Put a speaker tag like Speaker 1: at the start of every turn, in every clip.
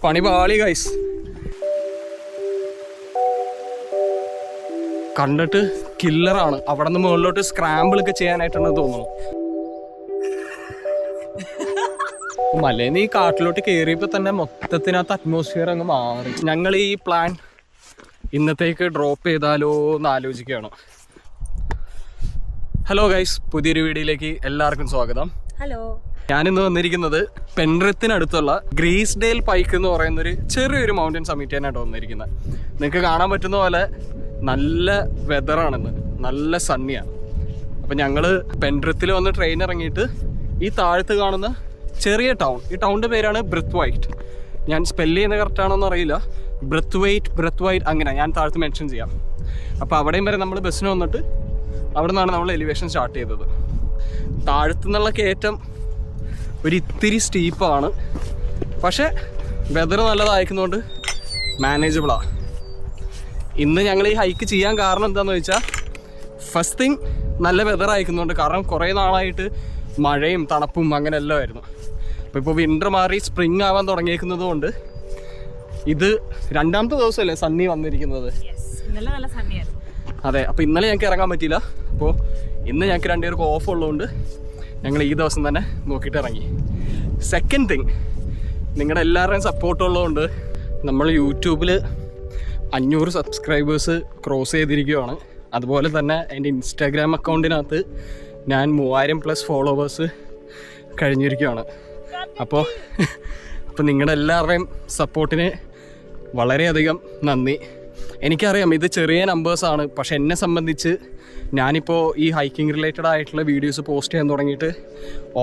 Speaker 1: പണി പാളി ഗൈസ്. കണ്ടിട്ട് കില്ലറാണ്. അവിടെ നിന്ന് മുകളിലോട്ട് സ്ക്രാമ്പിളൊക്കെ ചെയ്യാനായിട്ടാണ് തോന്നുന്നു. മലേന്ന് ഈ കാട്ടിലോട്ട് കയറിയപ്പോൾ തന്നെ മൊത്തത്തിനകത്ത് അറ്റ്മോസ്ഫിയർ അങ്ങ് മാറി. ഞങ്ങൾ ഈ പ്ലാൻ ഇന്നത്തേക്ക് ഡ്രോപ്പ് ചെയ്താലോ എന്ന് ആലോചിക്കുകയാണ്. ഹലോ ഗൈസ്, പുതിയൊരു വീഡിയോയിലേക്ക് എല്ലാവർക്കും സ്വാഗതം.
Speaker 2: ഹലോ.
Speaker 1: ഞാനിന്ന് വന്നിരിക്കുന്നത് പെൻറിത്തിനടുത്തുള്ള ഗ്രീസ്ഡെയിൽ പൈക്ക് എന്ന് പറയുന്നൊരു ചെറിയൊരു മൗണ്ടൻ സമ്മിറ്റ് തന്നെയായിട്ട് വന്നിരിക്കുന്നത്. നിങ്ങൾക്ക് കാണാൻ പറ്റുന്ന പോലെ നല്ല വെതറാണെന്ന്, നല്ല സണ്ണിയാണ്. അപ്പം ഞങ്ങൾ പെൻറിത്തിൽ വന്ന് ട്രെയിൻ ഇറങ്ങിയിട്ട് ഈ താഴത്ത് കാണുന്ന ചെറിയ ടൗൺ, ഈ ടൗണിൻ്റെ പേരാണ് ബ്രത്ത്വൈറ്റ്. ഞാൻ സ്പെല്ല് ചെയ്യുന്നത് കറക്റ്റാണോന്ന് അറിയില്ല. ബ്രത്ത്വൈറ്റ് അങ്ങനെ ഞാൻ താഴത്ത് മെൻഷൻ ചെയ്യാം. അപ്പോൾ അവിടെയും വരെ നമ്മൾ ബസ്സിന് വന്നിട്ട് അവിടെ നിന്നാണ് നമ്മൾ എലിവേഷൻ സ്റ്റാർട്ട് ചെയ്തത്. താഴത്തു നിന്നുള്ള കയറ്റം ഒരു ഇത്തിരി സ്റ്റീപ്പാണ്, പക്ഷേ വെതർ നല്ലതായിരിക്കുന്നതുകൊണ്ട് മാനേജബിളാണ്. ഇന്ന് ഞങ്ങൾ ഈ ഹൈക്ക് ചെയ്യാൻ കാരണം എന്താണെന്ന് വെച്ചാൽ, ഫസ്റ്റ് തിങ് നല്ല വെതർ അയക്കുന്നുണ്ട്. കാരണം കുറേ നാളായിട്ട് മഴയും തണുപ്പും അങ്ങനെ എല്ലാം ആയിരുന്നു. അപ്പോൾ ഇപ്പോൾ വിൻ്റർ മാറി സ്പ്രിങ് ആവാൻ തുടങ്ങിയേക്കുന്നത് കൊണ്ട് ഇത് രണ്ടാമത്തെ ദിവസമല്ലേ സണ്ണി വന്നിരിക്കുന്നത്. അതെ, അപ്പോൾ ഇന്നലെ ഞങ്ങൾക്ക് ഇറങ്ങാൻ പറ്റിയില്ല. അപ്പോൾ ഇന്ന് ഞങ്ങൾക്ക് രണ്ടുപേർക്ക് ഓഫ് ഉള്ളതുകൊണ്ട് ഞങ്ങൾ ഈ ദിവസം തന്നെ നോക്കിയിട്ട് ഇറങ്ങി. സെക്കൻഡ് തിങ്, നിങ്ങളുടെ എല്ലാവരുടെയും സപ്പോർട്ട് ഉള്ളതുകൊണ്ട് നമ്മൾ യൂട്യൂബിൽ 500 സബ്സ്ക്രൈബേഴ്സ് ക്രോസ് ചെയ്തിരിക്കുകയാണ്. അതുപോലെ തന്നെ എൻ്റെ ഇൻസ്റ്റാഗ്രാം അക്കൗണ്ടിനകത്ത് ഞാൻ 3000+ ഫോളോവേഴ്സ് കഴിഞ്ഞിരിക്കുകയാണ്. അപ്പോൾ നിങ്ങളുടെ എല്ലാവരുടെയും സപ്പോർട്ടിന് വളരെയധികം നന്ദി. എനിക്കറിയാം ഇത് ചെറിയ നമ്പേഴ്സാണ്, പക്ഷെ എന്നെ സംബന്ധിച്ച് ഞാനിപ്പോൾ ഈ ഹൈക്കിംഗ് റിലേറ്റഡ് ആയിട്ടുള്ള വീഡിയോസ് പോസ്റ്റ് ചെയ്യാൻ തുടങ്ങിയിട്ട്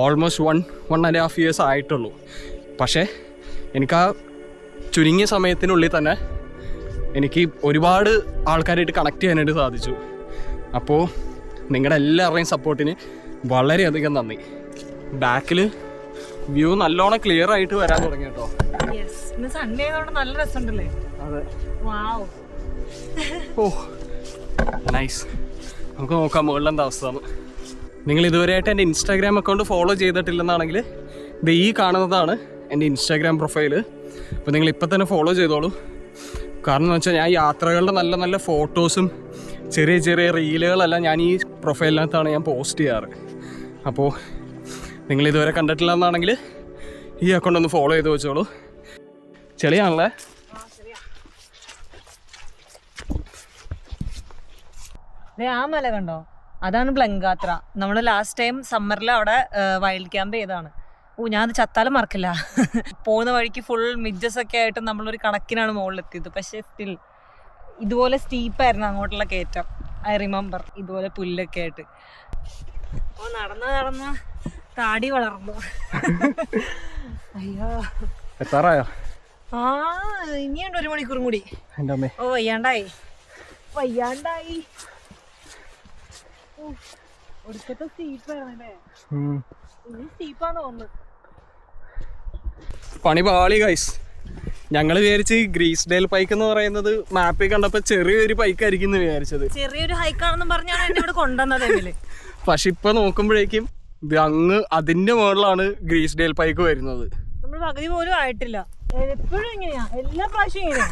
Speaker 1: ഓൾമോസ്റ്റ് 1.5 years ആയിട്ടുള്ളൂ. പക്ഷേ എനിക്ക് ആ ചുരുങ്ങിയ സമയത്തിനുള്ളിൽ തന്നെ എനിക്ക് ഒരുപാട് ആൾക്കാരായിട്ട് കണക്ട് ചെയ്യാനായിട്ട് സാധിച്ചു. അപ്പോൾ നിങ്ങളുടെ എല്ലാവരുടെയും സപ്പോർട്ടിന് വളരെയധികം നന്ദി. ബാക്കിൽ വ്യൂ നല്ലോണം ക്ലിയർ ആയിട്ട് വരാൻ തുടങ്ങി കേട്ടോ.
Speaker 2: നല്ല രസമുണ്ടല്ലേ?
Speaker 1: അതെ. ഓ നൈസ്. നമുക്ക് നോക്കാം മുകളിൽ എന്താ അവസ്ഥയാണ്. നിങ്ങൾ ഇതുവരെയായിട്ട് എൻ്റെ ഇൻസ്റ്റാഗ്രാം അക്കൗണ്ട് ഫോളോ ചെയ്തിട്ടില്ലെന്നാണെങ്കിൽ ഇത് ഈ കാണുന്നതാണ് എൻ്റെ ഇൻസ്റ്റാഗ്രാം പ്രൊഫൈല്. അപ്പോൾ നിങ്ങൾ ഇപ്പം തന്നെ ഫോളോ ചെയ്തോളൂ. കാരണം എന്ന് വെച്ചാൽ ഞാൻ യാത്രകളുടെ നല്ല നല്ല ഫോട്ടോസും ചെറിയ ചെറിയ റീലുകളെല്ലാം ഞാൻ ഈ പ്രൊഫൈലിനകത്താണ് ഞാൻ പോസ്റ്റ് ചെയ്യാറ്. അപ്പോൾ നിങ്ങൾ ഇതുവരെ കണ്ടിട്ടില്ല എന്നാണെങ്കിൽ ഈ അക്കൗണ്ട് ഒന്ന് ഫോളോ ചെയ്ത് വെച്ചോളൂ. ചെളിയാണല്ലേ?
Speaker 2: ആ മല കണ്ടോ? അതാണ് ബ്ലങ്കാത്ര. നമ്മൾ ലാസ്റ്റ് ടൈം സമ്മറിൽ അവിടെ വൈൽഡ് ക്യാമ്പ് ചെയ്തതാണ്. ഞാനത് ചത്താലും മറക്കില്ല. പോകുന്ന വഴിക്ക് ഫുൾ മിഡ്ജസ് ഒക്കെ ആയിട്ട് നമ്മളൊരു കണക്കിനാണ് മുകളിലെത്തിയത്. പക്ഷേ സ്റ്റിൽ ഇതുപോലെ സ്റ്റീപ്പായിരുന്നു അങ്ങോട്ടുള്ള കയറ്റം. I remember. ഇതുപോലെ പുല്ലൊക്കെ ആയിട്ട് നടന്ന് താടി വളർന്നു. അയ്യോ,
Speaker 1: എത്താറായോ?
Speaker 2: ഇനിയുണ്ട് 1 മണിക്കൂറും കൂടി. ഓ വയ്യാണ്ടായി. ഒടുക്കത്തെ സ്റ്റീപ്പായിരുന്നല്ലേ? ഇനി സ്റ്റീപ്പാന്ന് തോന്നുന്നു.
Speaker 1: പണി പാളി ഗൈസ്. ഞങ്ങൾ വിചാരിച്ച് ഗ്രീസ്ഡെയിൽ പൈക്ക് എന്ന് പറയുന്നത് മാപ്പിൽ കണ്ടപ്പോൾ ചെറിയൊരു പൈക്കായിരിക്കും എന്ന് വിചാരിച്ചത്.
Speaker 2: ചെറിയൊരു ഹൈക്കാണെന്നും പറഞ്ഞാണ് എന്നെ ഇവിടെ കൊണ്ടുവന്നത്.
Speaker 1: പക്ഷെ ഇപ്പൊ നോക്കുമ്പോഴേക്കും ഇത് അങ്ങ് അതിന്റെ മുകളിലാണ് ഗ്രീസ്ഡെയിൽ പൈക്ക് വരുന്നത്.
Speaker 2: നമ്മൾ പകുതി പോലും ആയിട്ടില്ല. എപ്പോഴും ഇങ്ങനെയാ, എല്ലാ പ്രാവശ്യം ഇങ്ങനെയാ.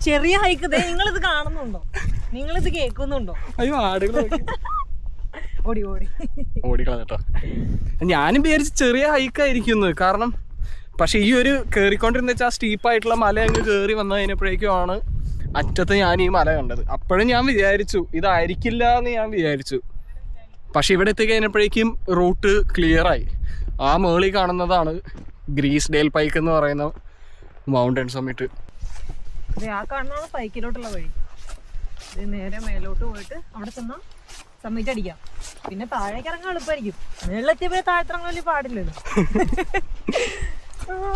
Speaker 2: ചെറിയ ഹൈക്ക്. നിങ്ങളിത് കാണുന്നുണ്ടോ? നിങ്ങളിത് കേൾക്കുന്നുണ്ടോ?
Speaker 1: അയ്യോ, ആടുകൾ
Speaker 2: ഓടിക്കളഞ്ഞോ.
Speaker 1: ഞാനും വിചാരിച്ച് ചെറിയ ഹൈക്കായിരിക്കുന്നു. കാരണം പക്ഷെ ഈ ഒരു കയറിക്കൊണ്ടിരുന്ന വെച്ചാൽ സ്റ്റീപ്പായിട്ടുള്ള മല അങ്ങ് കയറി വന്നു കഴിഞ്ഞപ്പോഴേക്കുമാണ് അറ്റത്ത് ഞാൻ ഈ മല കണ്ടത്. അപ്പോഴും ഞാൻ വിചാരിച്ചു ഇതായിരിക്കില്ല എന്ന് ഞാൻ വിചാരിച്ചു. പക്ഷെ ഇവിടെ എത്തിക്കഴിഞ്ഞപ്പോഴേക്കും റൂട്ട് ക്ലിയറായി. ആ മേളിൽ കാണുന്നതാണ് ഗ്രീസ്ഡെയിൽ പൈക്ക് എന്ന് പറയുന്ന മൗണ്ടൻ സമ്മിറ്റ്.
Speaker 2: ആ കാണുന്നതാണ് പൈക്കിലോട്ടുള്ള വഴി. നേരെ മേലോട്ട് പോയിട്ട് അവിടെ ചെന്നാൽ സമ്മിറ്റ് അടിക്കാം. പിന്നെ താഴേക്ക് ഇറങ്ങാൻ എളുപ്പമായിരിക്കും. മേളിലെത്തിയപ്പോ താഴത്തിറങ്ങാൻ വലിയ പാടില്ലല്ലോ.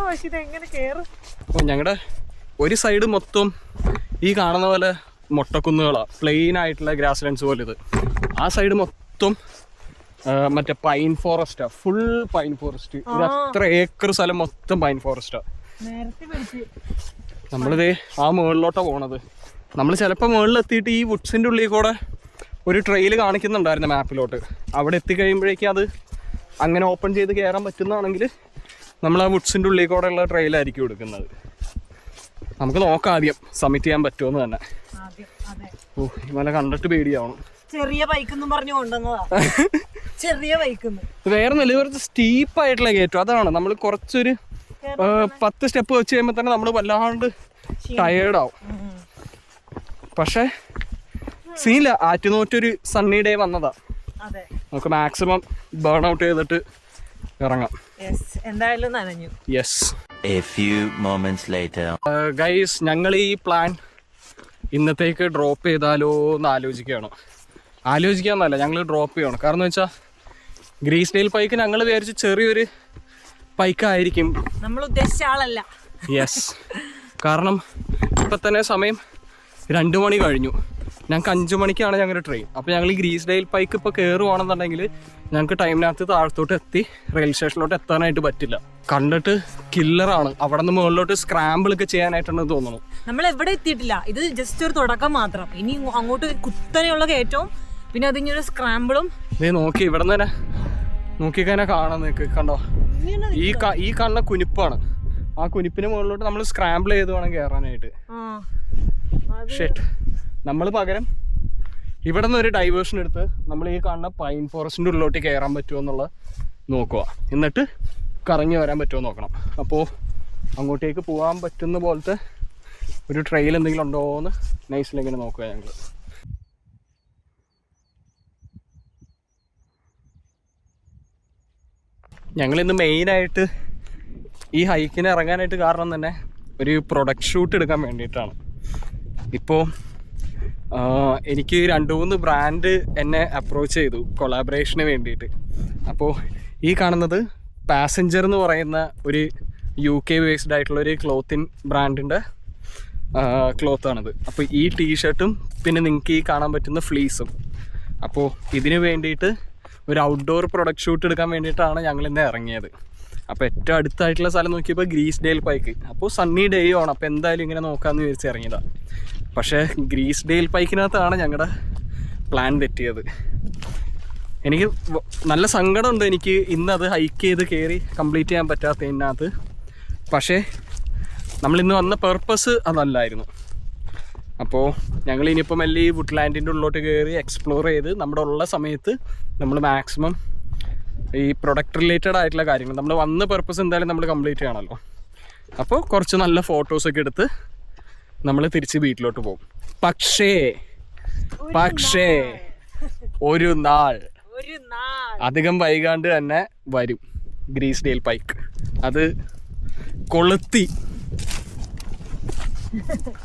Speaker 2: പക്ഷെ ഇതെങ്ങനെ കയറും?
Speaker 1: ഞങ്ങളുടെ ഒരു സൈഡ് മൊത്തം ഈ കാണുന്ന പോലെ മൊട്ടക്കുന്നുകളാണ്, പ്ലെയിൻ ആയിട്ടുള്ള ഗ്രാസ് ലാൻഡ്സ് പോലെ. ഇത് ആ സൈഡ് മൊത്തം മറ്റേ പൈൻ ഫോറസ്റ്റാ, ഫുൾ പൈൻ ഫോറസ്റ്റ്. ഇത് അത്ര ഏക്കർ സ്ഥലം മൊത്തം പൈൻ ഫോറസ്റ്റാ. നമ്മളിതേ ആ മുകളിലോട്ടാ പോണത്. നമ്മൾ ചിലപ്പോൾ മുകളിലെത്തിയിട്ട് ഈ വുഡ്സിൻ്റെ ഉള്ളിൽ കൂടെ ഒരു ട്രെയിൽ കാണിക്കുന്നുണ്ടായിരുന്നു മാപ്പിലോട്ട്. അവിടെ എത്തിക്കഴിയുമ്പോഴേക്കും അത് അങ്ങനെ ഓപ്പൺ ചെയ്ത് കയറാൻ പറ്റുന്നതാണെങ്കിൽ നമ്മൾ ആ വുഡ്സിൻ്റെ ഉള്ളിൽ കൂടെ ഉള്ള ട്രെയിലായിരിക്കും എടുക്കുന്നത്. നമുക്ക് നോക്കാം ആദ്യം സബ്മിറ്റ് ചെയ്യാൻ പറ്റുമെന്ന് തന്നെ. ഓ ഈ മല കണ്ടിട്ട് പേടിയാവണം.
Speaker 2: ചെറിയ ബൈക്കെന്നും പറഞ്ഞു കൊണ്ടുവന്നതാ. ചെറിയ ബൈക്കെന്ന്
Speaker 1: വേറെ നല്ല കുറച്ച് സ്റ്റീപ്പായിട്ടുള്ള കയറ്റം. അതാണ് നമ്മൾ കുറച്ചൊരു 10 സ്റ്റെപ്പ് വെച്ച് കഴിയുമ്പോൾ തന്നെ നമ്മൾ വല്ലാണ്ട് ടയേർഡാവും. പക്ഷെ സീനില്ല, ആറ്റുനോറ്റൊരു സണ്ണി ഡേ വന്നതാ. നമുക്ക് മാക്സിമം ബേൺ ഔട്ട് ചെയ്തിട്ട് ഇറങ്ങാം.
Speaker 2: എന്തായാലും നനഞ്ഞു.
Speaker 1: Yes.
Speaker 3: A few moments later.
Speaker 1: Guys, ഞങ്ങൾ ഈ പ്ലാൻ ഇന്നത്തേക്ക് ഡ്രോപ്പ് ചെയ്താലോ എന്ന് ആലോചിക്കാന്നല്ല, ഞങ്ങൾ ഡ്രോപ്പ് ചെയ്യണം. കാരണം എന്ന് വെച്ചാൽ ഗ്രീസ്ഡെയിൽ പൈക്ക് ഞങ്ങൾ വിചാരിച്ച് ചെറിയൊരു പൈക്കായിരിക്കും,
Speaker 2: നമ്മൾ ഉദ്ദേശിച്ച ആളല്ല.
Speaker 1: യെസ്. കാരണം ഇപ്പം തന്നെ സമയം 2 മണി കഴിഞ്ഞു. ഞങ്ങൾക്ക് 5 മണിക്കാണ് ഞങ്ങളുടെ ട്രെയിൻ. അപ്പോൾ ഞങ്ങൾ ഈ ഗ്രീസ്ഡെയിൽ പൈക്ക് ഇപ്പോൾ കയറുവാണെന്നുണ്ടെങ്കിൽ ഞങ്ങൾക്ക് ടൈമിനകത്ത് താഴത്തോട്ട് എത്തി റെയിൽ സ്റ്റേഷനിലോട്ട് എത്താനായിട്ട് പറ്റില്ല. കണ്ടിട്ട് കില്ലറാണ്. അവിടെ നിന്ന് മുകളിലോട്ട് സ്ക്രാമ്പിളൊക്കെ ചെയ്യാനായിട്ടുണ്ടെന്ന് തോന്നുന്നു.
Speaker 2: നമ്മൾ എവിടെ എത്തിയിട്ടില്ല, ഇത് ജസ്റ്റ് ഒരു തുടക്കം മാത്രം. ഇനി അങ്ങോട്ട് കുത്തനെയുള്ള കയറ്റവും പിന്നെ അതിങ്ങനെ സ്ക്രാമ്പിളും.
Speaker 1: നീ നോക്കി ഇവിടെ നിന്ന് തന്നെ നോക്കിക്കഴിഞ്ഞാൽ കാണാൻ നിൽക്ക്, കണ്ടോ? ഈ കാണുന്ന കുനിപ്പാണ്. ആ കുനിപ്പിന് മുകളിലോട്ട് നമ്മൾ സ്ക്രാമ്പിൾ ചെയ്ത് വേണം കയറാനായിട്ട്. ഷെറ്റ്, നമ്മൾ പകരം ഇവിടെ നിന്ന് ഒരു ഡൈവേർഷൻ എടുത്ത് നമ്മൾ ഈ കാണുന്ന പൈൻ ഫോറസ്റ്റിൻ്റെ ഉള്ളിലോട്ട് കയറാൻ പറ്റുമോ എന്നുള്ളത് നോക്കുക. എന്നിട്ട് കറങ്ങി വരാൻ പറ്റുമോ നോക്കണം. അപ്പോൾ അങ്ങോട്ടേക്ക് പോകാൻ പറ്റുന്ന പോലത്തെ ഒരു ട്രെയിൽ എന്തെങ്കിലും ഉണ്ടോ എന്ന് നൈസിലിങ്ങനെ നോക്കുക ഞങ്ങൾ. ഞങ്ങളിന്ന് മെയിനായിട്ട് ഈ ഹൈക്കിന് ഇറങ്ങാനായിട്ട് കാരണം തന്നെ ഒരു പ്രൊഡക്റ്റ് ഷൂട്ട് എടുക്കാൻ വേണ്ടിയിട്ടാണ്. ഇപ്പോൾ എനിക്ക് 2-3 ബ്രാൻഡ് എന്നെ അപ്രോച്ച് ചെയ്തു കൊളാബറേഷന് വേണ്ടിയിട്ട്. അപ്പോൾ ഈ കാണുന്നത് പാസഞ്ചർ എന്ന് പറയുന്ന ഒരു UK ബേസ്ഡ് ആയിട്ടുള്ളൊരു ക്ലോത്തിങ് ബ്രാൻഡിൻ്റെ ക്ലോത്താണിത്. അപ്പോൾ ഈ ടീഷർട്ടും പിന്നെ നിങ്ങൾക്ക് ഈ കാണാൻ പറ്റുന്ന ഫ്ലീസും. അപ്പോൾ ഇതിന് വേണ്ടിയിട്ട് ഒരു ഔട്ട്ഡോർ പ്രൊഡക്റ്റ് ഷൂട്ട് എടുക്കാൻ വേണ്ടിയിട്ടാണ് ഞങ്ങൾ ഇന്ന് ഇറങ്ങിയത്. അപ്പോൾ ഏറ്റവും അടുത്തായിട്ടുള്ള സ്ഥലം നോക്കിയപ്പോൾ ഗ്രീസ്ഡെയിൽ പൈക്ക്. അപ്പോൾ സണ്ണി ഡേ ആണ്, അപ്പോൾ എന്തായാലും ഇങ്ങനെ നോക്കാമെന്ന് വിചാരിച്ച് ഇറങ്ങിയതാണ്. പക്ഷേ ഗ്രീസ്ഡെയിൽ പൈക്കിനകത്താണ് ഞങ്ങളുടെ പ്ലാൻ തെറ്റിയത്. എനിക്ക് നല്ല സങ്കടമുണ്ട് എനിക്ക് ഇന്നത് ഹൈക്ക് ചെയ്ത് കയറി കംപ്ലീറ്റ് ചെയ്യാൻ പറ്റാത്തതിനകത്ത്. പക്ഷേ നമ്മളിന്ന് വന്ന പർപ്പസ് അതല്ലായിരുന്നു. അപ്പോൾ ഞങ്ങൾ ഇനിയിപ്പോൾ മെല്ലെ ഈ വുഡ്ലാൻഡിൻ്റെ ഉള്ളിലോട്ട് കയറി എക്സ്പ്ലോർ ചെയ്ത് നമ്മുടെ ഉള്ള സമയത്ത് നമ്മൾ മാക്സിമം ഈ പ്രൊഡക്റ്റ് റിലേറ്റഡ് ആയിട്ടുള്ള കാര്യങ്ങൾ, നമ്മൾ വന്ന പർപ്പസ് എന്തായാലും നമ്മൾ കംപ്ലീറ്റ് ചെയ്യണമല്ലോ. അപ്പോൾ കുറച്ച് നല്ല ഫോട്ടോസൊക്കെ എടുത്ത് നമ്മൾ തിരിച്ച് വീട്ടിലോട്ട് പോകും. പക്ഷേ ഒരു നാൾ അധികം വൈകാണ്ട് തന്നെ വരും ഗ്രീസ്ഡെയിൽ പൈക്ക്. അത് കൊളുത്തി.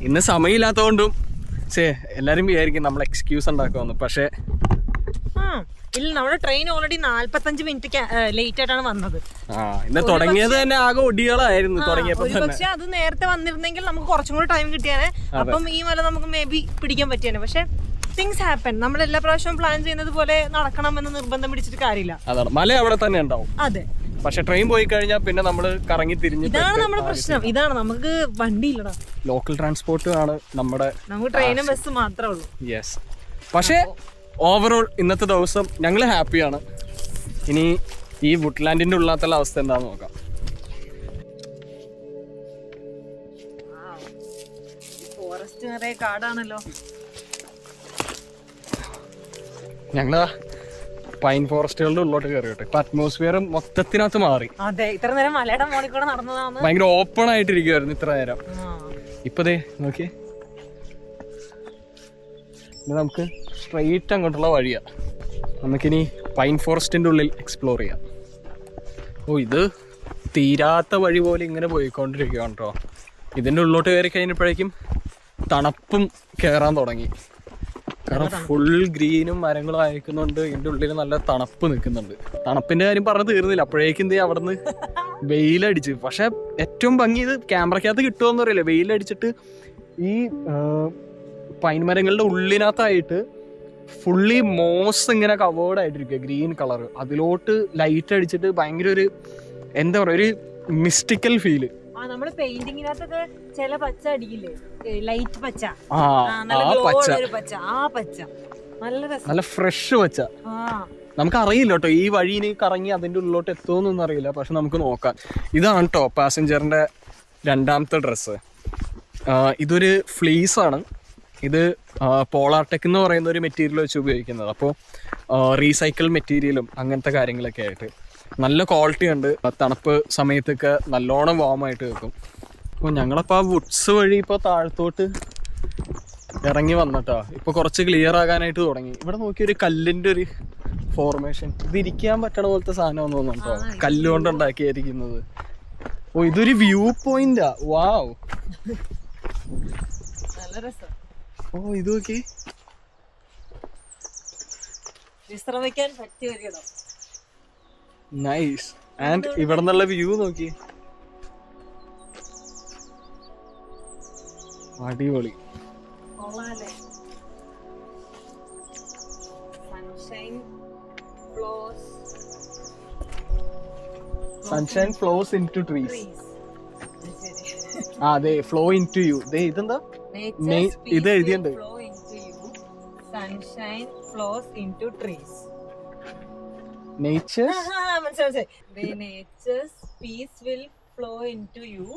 Speaker 1: ഇന്ന് സമയമില്ലാത്തതുകൊണ്ടും എല്ലാവരും വിചാരിക്കും നമ്മൾ എക്സ്ക്യൂസ് ഉണ്ടാക്കുമെന്ന്. പക്ഷേ
Speaker 2: ഇല്ല, നമ്മുടെ ട്രെയിൻ ഓൾറെഡി 45 മിനിറ്റ് ലേറ്റ് ആയിട്ടാണ് വന്നത്.
Speaker 1: ഇന്ന് തുടങ്ങിയത് തന്നെ ആകെ ഒടികളായിരുന്നു തുടങ്ങിയപ്പോൾ.
Speaker 2: പക്ഷെ അത് നേരത്തെ വന്നിരുന്നെങ്കിൽ നമുക്ക് കുറച്ചും കൂടി ടൈം കിട്ടിയാനെ. അപ്പം ഈ മല നമുക്ക് മേ ബി പിടിക്കാൻ പറ്റിയാണ്. പക്ഷെ തിങ്സ് ഹാപ്പൻ. നമ്മൾ എല്ലാ പ്രാവശ്യവും പ്ലാൻ ചെയ്യുന്നത് പോലെ നടക്കണമെന്ന് നിർബന്ധം പിടിച്ചിട്ട് കാര്യമില്ല.
Speaker 1: അതാണ്, മല അവിടെ തന്നെ ഉണ്ടാവും.
Speaker 2: അതെ,
Speaker 1: പക്ഷെ ട്രെയിൻ പോയി കഴിഞ്ഞാൽ പിന്നെ നമ്മൾ കറങ്ങി തിരിഞ്ഞ്.
Speaker 2: ഇതാണ് നമ്മുടെ പ്രശ്നം. ഇതാണ്, നമുക്ക് വണ്ടി ഇല്ലടാ.
Speaker 1: ലോക്കൽ ട്രാൻസ്പോർട്ട് ആണ് നമുക്ക്
Speaker 2: ട്രെയിനും ബസ് മാത്രമേ ഉള്ളൂ.
Speaker 1: യെസ്. പക്ഷേ ഓവറോൾ ഇന്നത്തെ ദിവസം ഞങ്ങൾ ഹാപ്പിയാണ്. ഇനി ഈ വുഡ്ലാൻഡിൻ്റെ ഉള്ളിലുള്ള അവസ്ഥ എന്താണെന്ന് നോക്കാം.
Speaker 2: ഫോറസ്റ്റ് നിറയെ കാടാണല്ലോ.
Speaker 1: ഞങ്ങൾ പൈൻ ഫോറസ്റ്റുകളുടെ ഉള്ളിലോട്ട് കയറിയോട്ടെ. ഇപ്പൊ അറ്റ്മോസ്ഫിയർ മൊത്തത്തിനകത്ത് മാറി.
Speaker 2: അതെ, ഇത്ര നേരം മലയുടെ മോളിൽ കൂടെ നടന്നതാണ്.
Speaker 1: ഭയങ്കര ഓപ്പൺ ആയിട്ടിരിക്കുവായിരുന്നു ഇത്ര നേരം. ഇപ്പൊ ദേ നോക്കിയേ, നമുക്ക് സ്ട്രെയിറ്റ് അങ്ങോട്ടുള്ള വഴിയാ. നമുക്കിനി പൈൻ ഫോറസ്റ്റിന്റെ ഉള്ളിൽ എക്സ്പ്ലോർ ചെയ്യാം. ഓ, ഇത് തീരാത്ത വഴി പോലെ ഇങ്ങനെ പോയിക്കൊണ്ടിരിക്കുകയാണ് കേട്ടോ. ഇതിൻ്റെ ഉള്ളിലോട്ട് കയറി കഴിഞ്ഞപ്പോഴേക്കും തണുപ്പും കയറാൻ തുടങ്ങി. കാരണം ഫുൾ ഗ്രീനും മരങ്ങളും അയക്കുന്നുണ്ട്. ഇതിൻ്റെ ഉള്ളിൽ നല്ല തണുപ്പ് നിൽക്കുന്നുണ്ട്. തണുപ്പിൻ്റെ കാര്യം പറഞ്ഞു തീർന്നില്ല, അപ്പോഴേക്കും എന്തേ അവിടെ നിന്ന് വെയിലടിച്ച്. പക്ഷെ ഏറ്റവും ഭംഗി ഇത് ക്യാമറയ്ക്കകത്ത് കിട്ടുമെന്ന് അറിയില്ല. വെയിലടിച്ചിട്ട് ഈ പൈൻ മരങ്ങളുടെ ഉള്ളിനകത്തായിട്ട് ഫുള്ളി മോസ് ഇങ്ങനെ കവേർഡ് ആയിട്ടിരിക്കുക, ഗ്രീൻ കളർ. അതിലോട്ട് ലൈറ്റ് അടിച്ചിട്ട് ഭയങ്കര ഒരു എന്താ പറയുക, ഒരു മിസ്റ്റിക്കൽ ഫീല്.
Speaker 2: നമ്മള് പെയിന്റിങ്ങിനകത്തൊക്കെ ചില പച്ച അടിക്കില്ലേ, ലൈറ്റ് പച്ച,
Speaker 1: നല്ല ഫ്രഷ് പച്ച. നമുക്ക് അറിയില്ല കേട്ടോ ഈ വഴിയിൽ കറങ്ങി അതിന്റെ ഉള്ളിലോട്ട് എത്തുമെന്നൊന്നും അറിയില്ല. പക്ഷെ നമുക്ക് നോക്കാം. ഇതാണ് കേട്ടോ പാസഞ്ചറിന്റെ രണ്ടാമത്തെ ഡ്രസ്സ്. ഇതൊരു ഫ്ലീസാണ്. ഇത് പോളാർടെക് എന്ന് പറയുന്ന ഒരു മെറ്റീരിയൽ വെച്ച് ഉപയോഗിക്കുന്നത്. അപ്പോൾ റീസൈക്കിൾ മെറ്റീരിയലും അങ്ങനത്തെ കാര്യങ്ങളൊക്കെ ആയിട്ട് നല്ല ക്വാളിറ്റി ഉണ്ട്. തണുപ്പ് സമയത്തൊക്കെ നല്ലോണം വാമായിട്ട് വെക്കും. അപ്പോൾ ഞങ്ങളപ്പോൾ ആ വുഡ്സ് വഴി ഇപ്പോൾ താഴത്തോട്ട് ഇറങ്ങി വന്നിട്ടാ ഇപ്പോൾ കുറച്ച് ക്ലിയർ ആകാനായിട്ട് തുടങ്ങി. ഇവിടെ നോക്കി ഒരു കല്ലിൻ്റെ ഒരു ഫോർമേഷൻ, ഇത് ഇരിക്കാൻ പറ്റണ പോലത്തെ സാധനമാണെന്ന് തോന്നുന്നുണ്ടോ, കല്ലുകൊണ്ട് ഉണ്ടാക്കിയായിരിക്കുന്നത്. ഓ ഇതൊരു വ്യൂ പോയിന്റാ. വാവ്,
Speaker 2: നല്ല രസം.
Speaker 1: ഓ ഇത് നോക്കി,
Speaker 2: വിശ്രമിക്കാൻ പറ്റിയ ഒരു ഇടം.
Speaker 1: നൈസ്. ആൻഡ് ഇവിടെ നിന്നുള്ള വ്യൂ നോക്കി, അടിപൊളി. Sunshine flows into trees. അതെ, ഫ്ലോ ഇൻ ടു യു. ഇതെന്താ ഇത് എഴുതിയുണ്ട്,
Speaker 2: sunshine flows into trees.
Speaker 1: മനസ്സിലായി.
Speaker 2: Nature's peace will flow into you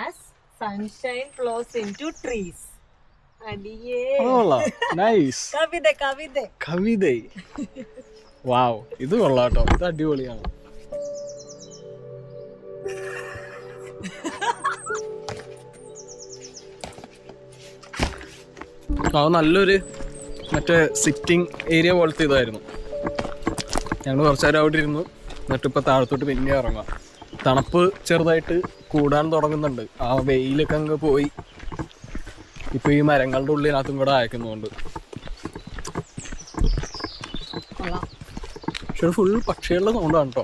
Speaker 2: as sunshine flows into trees. അടിയേ,
Speaker 1: നൈസ്. കവിത. വാവ്, ഇത് കൊള്ളാട്ടോ, ഇത് അടിപൊളിയാണ്. നല്ലൊരു മറ്റേ സിറ്റിംഗ് ഏരിയ പോലത്തെ ഇതായിരുന്നു. ഞങ്ങൾ കുറച്ച് നേരം അവിടെ ഇരുന്നു. എന്നിട്ട് ഇപ്പോൾ താഴത്തോട്ട് പിന്നെ ഇറങ്ങാം. തണുപ്പ് ചെറുതായിട്ട് കൂടാൻ തുടങ്ങുന്നുണ്ട്. ആ വെയിലൊക്കെ അങ്ങ് പോയി ഇപ്പോൾ ഈ മരങ്ങളുടെ ഉള്ളിനകത്തും കൂടെ അയക്കുന്നുണ്ട്. പക്ഷെ ഫുൾ പക്ഷികളുടെ സൗണ്ടാണ് കേട്ടോ.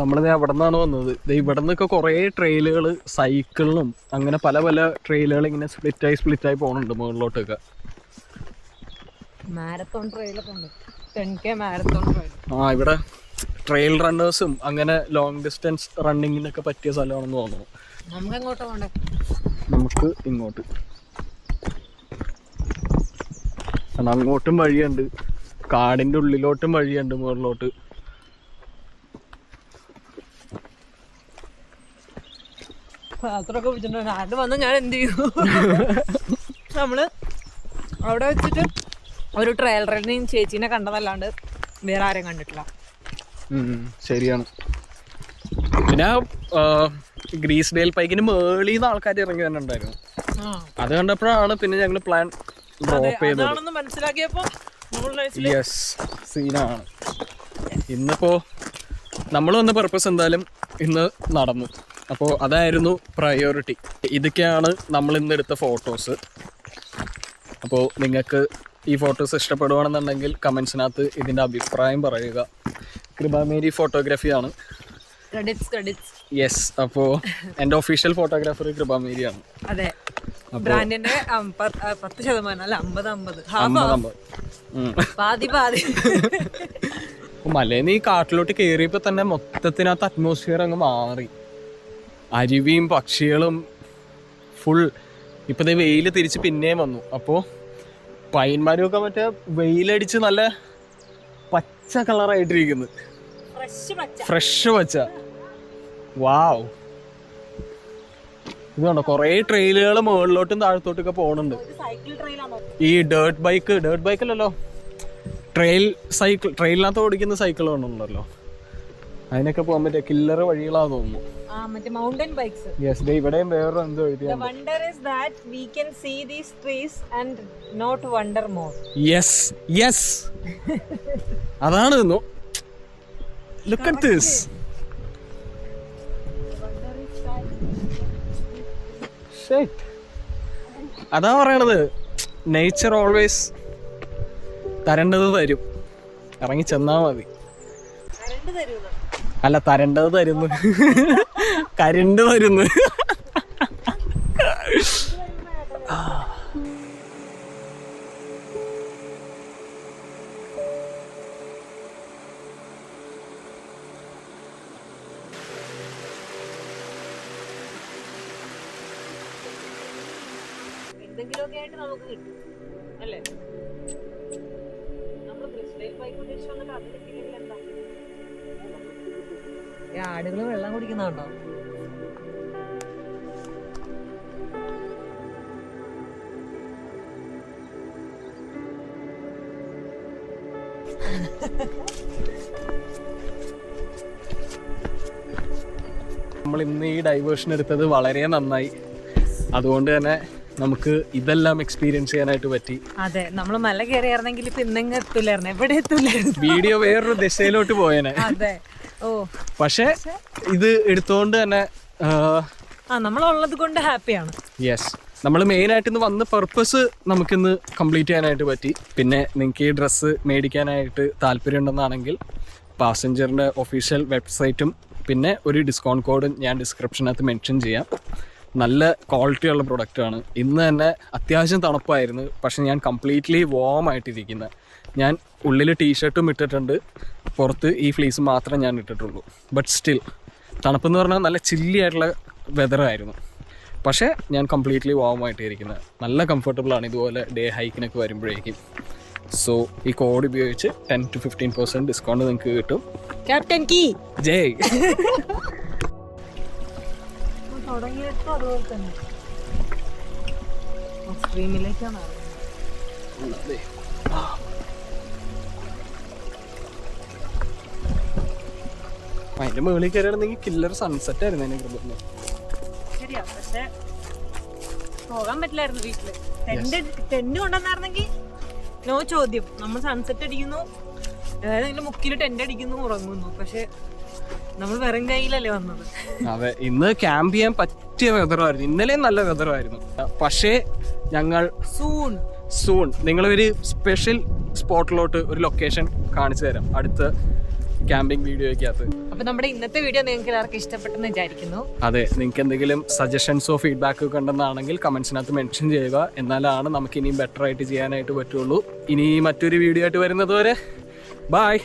Speaker 1: നമ്മളിത് എവിടെ നിന്നാണ് വന്നത്? ഇവിടെ നിന്നൊക്കെ കുറേ ട്രെയിലുകൾ സൈക്കിളിനും അങ്ങനെ പല പല ട്രെയിലുകൾ ഇങ്ങനെ സ്പ്ലിറ്റായി പോകുന്നുണ്ട് മുകളിലോട്ടൊക്കെ.
Speaker 2: മാരത്തോൺ ട്രെയിലൊക്കെ ഉണ്ട്, 10K മാരത്തോൺ ട്രെയിൽ.
Speaker 1: ഇവിടെ ട്രെയിൽ റണ്ണേഴ്സും അങ്ങനെ ലോങ് ഡിസ്റ്റൻസ് റണ്ണിങ്ങിനൊക്കെ പറ്റിയ സ്ഥലമാണെന്ന് തോന്നുന്നു.
Speaker 2: നമുക്ക് എങ്ങോട്ടാ പോണ്ടേ?
Speaker 1: നമുക്ക് ഇങ്ങോട്ട്. അങ്ങോട്ടും വഴിയുണ്ട്, കാടിന്റെ ഉള്ളിലോട്ടും വഴിയുണ്ട് മുകളിലോട്ട്.
Speaker 2: പാത്രമൊക്കെ പിടിച്ചിട്ടുണ്ട്. ആട് വന്ന് ഞാൻ എന്ത് ചെയ്യും? നമ്മള് അവിടെ വെച്ചിട്ട് ഒരു ട്രയൽ റണ്ണിങ് ചേച്ചീനെ കണ്ടതല്ലാണ്ട് വേറെ ആരെയും കണ്ടിട്ടില്ല.
Speaker 1: ശരിയാണ്. പിന്നെ ഗ്രീസ് ഡേൽ പൈക്കിന് മേളിന്ന് ആൾക്കാർ ഇറങ്ങി തന്നെ ഉണ്ടായിരുന്നു. അത് കണ്ടപ്പോഴാണ് പിന്നെ ഞങ്ങൾ പ്ലാൻ ഡ്രോപ്പ് ചെയ്തത്.
Speaker 2: മനസ്സിലാക്കിയപ്പോ
Speaker 1: യെസ്, സീനാണ്. ഇന്നിപ്പോ നമ്മൾ വന്ന പർപ്പസ് എന്തായാലും ഇന്ന് നടന്നു. അപ്പോൾ അതായിരുന്നു പ്രയോറിറ്റി. ഇതൊക്കെയാണ് നമ്മൾ ഇന്ന് എടുത്ത ഫോട്ടോസ്. അപ്പോൾ നിങ്ങൾക്ക് ഈ ഫോട്ടോസ് ഇഷ്ടപ്പെടുകയാണെന്നുണ്ടെങ്കിൽ കമൻസിനകത്ത് ഇതിൻ്റെ അഭിപ്രായം പറയുക. കൃപാമേരി ഫോട്ടോഗ്രാഫിയാണ്. യെസ്, അപ്പോൾ എൻ്റെ ഒഫീഷ്യൽ ഫോട്ടോഗ്രാഫർ കൃപാമേരിയാണ്.
Speaker 2: അതെ, ബ്രാൻഡിന്റെ 10% അല്ല 50-50 പാതി.
Speaker 1: മലേന്ന് ഈ കാട്ടിലോട്ട് കയറിയപ്പോൾ തന്നെ മൊത്തത്തിനകത്ത് അറ്റ്മോസ്ഫിയർ അങ്ങ് മാറി. അരുവിയും പക്ഷികളും ഫുൾ. ഇപ്പം വെയിൽ തിരിച്ച് പിന്നെയും വന്നു. അപ്പോൾ പൈന്മാരൊക്കെ മറ്റേ വെയിലടിച്ച് നല്ല പച്ച കളറായിട്ടിരിക്കുന്നു. ഫ്രഷ് പച്ച. വാവ്, ഇത് കണ്ടോ, കുറേ ട്രെയിലുകൾ മുകളിലോട്ടും താഴത്തോട്ടൊക്കെ പോകുന്നുണ്ട്. ഈ ഡേർട്ട് ബൈക്കല്ലല്ലോ, ട്രെയിലിനകത്ത് ഓടിക്കുന്ന സൈക്കിൾ വേണമല്ലോ. അതിനൊക്കെ പോകാൻ പറ്റിയ കില്ലർ വഴികളാന്ന് തോന്നുന്നു.
Speaker 2: Mountain bikes.
Speaker 1: യെസ്, ഇവിടെയും വേറെ എന്തോ എഴുതിയ.
Speaker 2: The wonder is that we can see these trees and not wonder more.
Speaker 1: Yes. അതാണ്. Look at this. Shit. അതാ പറയണത്, നേച്ചർ ഓൾവേസ് തരേണ്ടത് തരും. ഇറങ്ങി ചെന്നാ മതി. അല്ല, തരേണ്ടത് തരുന്നു. കരണ്ട് തരുന്നു.
Speaker 2: എന്തെങ്കിലുമൊക്കെ ആയിട്ട് നമുക്ക് കിട്ടും അല്ലേ? ആടുകള് വെള്ളം കുടിക്കുന്നുണ്ടോ?
Speaker 1: നമ്മൾ ഇന്ന് ഈ ഡൈവേർഷൻ എടുത്തത് വളരെ നന്നായി. അതുകൊണ്ട് തന്നെ നമുക്ക് ഇതെല്ലാം എക്സ്പീരിയൻസ് ചെയ്യാനായിട്ട് പറ്റി.
Speaker 2: അതെ, നമ്മൾ മല കയറിയായിരുന്നെങ്കിൽ ഇപ്പൊ ഇന്നെങ്ങ് എത്തൂലായിരുന്നു, എവിടെ എത്തൂലായിരുന്നു.
Speaker 1: വീഡിയോ വേറൊരു ദിശയിലോട്ട് പോയേനെ.
Speaker 2: അതെ. ഓ,
Speaker 1: പക്ഷെ ഇത് എടുത്തോണ്ട് തന്നെ
Speaker 2: നമ്മളുള്ളത് കൊണ്ട് ഹാപ്പിയാണ്.
Speaker 1: യെസ്, നമ്മൾ മെയിനായിട്ട് ഇന്ന് വന്ന പർപ്പസ് നമുക്കിന്ന് കംപ്ലീറ്റ് ചെയ്യാനായിട്ട് പറ്റി. പിന്നെ നിങ്ങൾക്ക് ഈ ഡ്രസ്സ് മേടിക്കാനായിട്ട് താല്പര്യം ഉണ്ടെന്നാണെങ്കിൽ പാസഞ്ചറിൻ്റെ ഒഫീഷ്യൽ വെബ്സൈറ്റും പിന്നെ ഒരു ഡിസ്കൗണ്ട് കോഡും ഞാൻ ഡിസ്ക്രിപ്ഷനകത്ത് മെൻഷൻ ചെയ്യാം. നല്ല ക്വാളിറ്റിയുള്ള പ്രൊഡക്റ്റാണ്. ഇന്ന് തന്നെ അത്യാവശ്യം തണുപ്പായിരുന്നു, പക്ഷെ ഞാൻ കംപ്ലീറ്റ്ലി വാം ആയിട്ടിരിക്കുന്നത്. ഞാൻ ഉള്ളിൽ ടീഷർട്ടും ഇട്ടിട്ടുണ്ട്, പുറത്ത് ഈ ഫ്ലീസ് മാത്രമേ ഞാൻ ഇട്ടിട്ടുള്ളൂ. ബട്ട് സ്റ്റിൽ തണുപ്പെന്ന് പറഞ്ഞാൽ നല്ല ചില്ലി ആയിട്ടുള്ള വെതറായിരുന്നു. പക്ഷേ ഞാൻ കംപ്ലീറ്റ്ലി വാം ആയിട്ട് ഇരിക്കുന്നത്. നല്ല കംഫർട്ടബിളാണ് ഇതുപോലെ ഡേ ഹൈക്കിനൊക്കെ വരുമ്പോഴേക്കും. സോ ഈ കോഡ് ഉപയോഗിച്ച് 10 to 15% ഡിസ്കൗണ്ട് നിങ്ങൾക്ക് കിട്ടും.
Speaker 2: ക്യാപ്റ്റൻ കീ
Speaker 1: ജയ്.
Speaker 2: തുടങ്ങിയപ്പോ അതുപോലെ തന്നെ സ്ട്രീമിലേക്കാണ്.
Speaker 1: അതിന്റെ മുകളിൽ കയറിയാണെങ്കിൽ കില്ലർ സൺസെറ്റ് ആയിരുന്നു അതിനെ കുറിച്ച്.
Speaker 2: ശരിയാ, പക്ഷെ പോകാൻ പറ്റില്ലായിരുന്നു വീട്ടില്. ടെന്റ് കൊണ്ടുവന്നായിരുന്നെങ്കിൽ നോ ചോദ്യം. നമ്മൾ സൺസെറ്റ് അടിക്കുന്നു, ഏതെങ്കിലും മുക്കിൽ ടെന്റ് അടിക്കുന്നു, ഉറങ്ങുന്നു. പക്ഷെ നമ്മൾ വെറും കയ്യിലല്ലേ വന്നത്.
Speaker 1: അതെ, ഇന്ന് ക്യാമ്പ് ചെയ്യാൻ പറ്റിയ വെതറായിരുന്നു. ഇന്നലെയും നല്ല വെതറായിരുന്നു. പക്ഷേ ഞങ്ങൾ സൂൺ നിങ്ങളൊരു സ്പെഷ്യൽ സ്പോട്ടിലോട്ട് ഒരു ലൊക്കേഷൻ കാണിച്ചു തരാം അടുത്ത ക്യാമ്പിംഗ് വീഡിയോയ്ക്കകത്ത്.
Speaker 2: അപ്പൊ നമ്മുടെ ഇന്നത്തെ വീഡിയോ നിങ്ങൾക്ക് എല്ലാവർക്കും ഇഷ്ടപ്പെട്ടെന്ന് വിചാരിക്കുന്നു.
Speaker 1: അതെ, നിങ്ങൾക്ക് എന്തെങ്കിലും സജഷൻസോ ഫീഡ്ബാക്കോ ഒക്കെ ഉണ്ടെന്നാണെങ്കിൽ കമന്റ്സിനകത്ത് മെൻഷൻ ചെയ്യുക. എന്നാലാണ് നമുക്ക് ഇനിയും ബെറ്റർ ആയിട്ട് ചെയ്യാനായിട്ട് പറ്റുള്ളൂ. ഇനി മറ്റൊരു വീഡിയോ ആയിട്ട് വരുന്നത് വരെ ബൈ.